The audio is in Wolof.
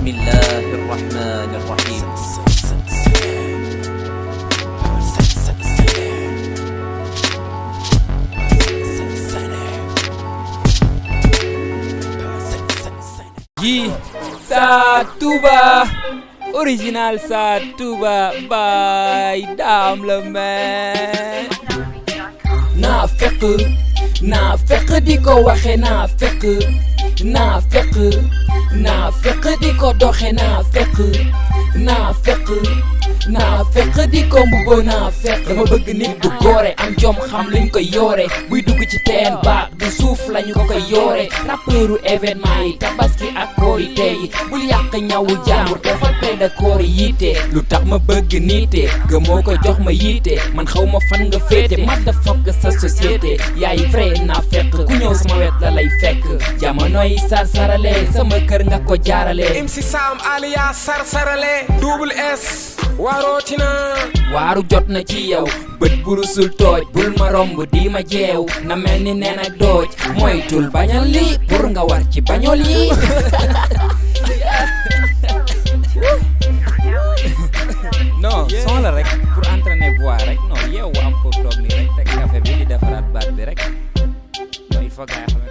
bismillahir rahmanir rahim. Ji Sa Touba original Sa Touba by Dame le man. Naa fekk di ko waxe naa fekk di ko doxe naa fekk di ko mbubboo naa fekk. dama bëgg nit bu góore am jom xam luñ koy yoore buy dugg ci teen baak du suuf lañu ko koy yoore. rappeuru événement yi tabaski ak koor yi tey bul yàq ñawu jàmbur defal près de koor yi yiite. lu tax ma bëgg niite gëmoo ko jox ma yiite man xaw ma fan nga féete ma da fokk sa société yaay vrai naa fekk ku ñëw sama wet la lay fekk. jamonoy sarsarale sama kër nga ko jaarale. MC Sam alias sarsarale double S waarootina waaru jot na ci yow bët burusul tooj bul ma romb di ma jeew na mel ni neen ak dooj moytul bañal lii pour nga war ci bañol yi. non son la rek pour entraîner voix rek non yeewu am foofu toog nii rek teg café bi di defaraat baat bi rek non il faut que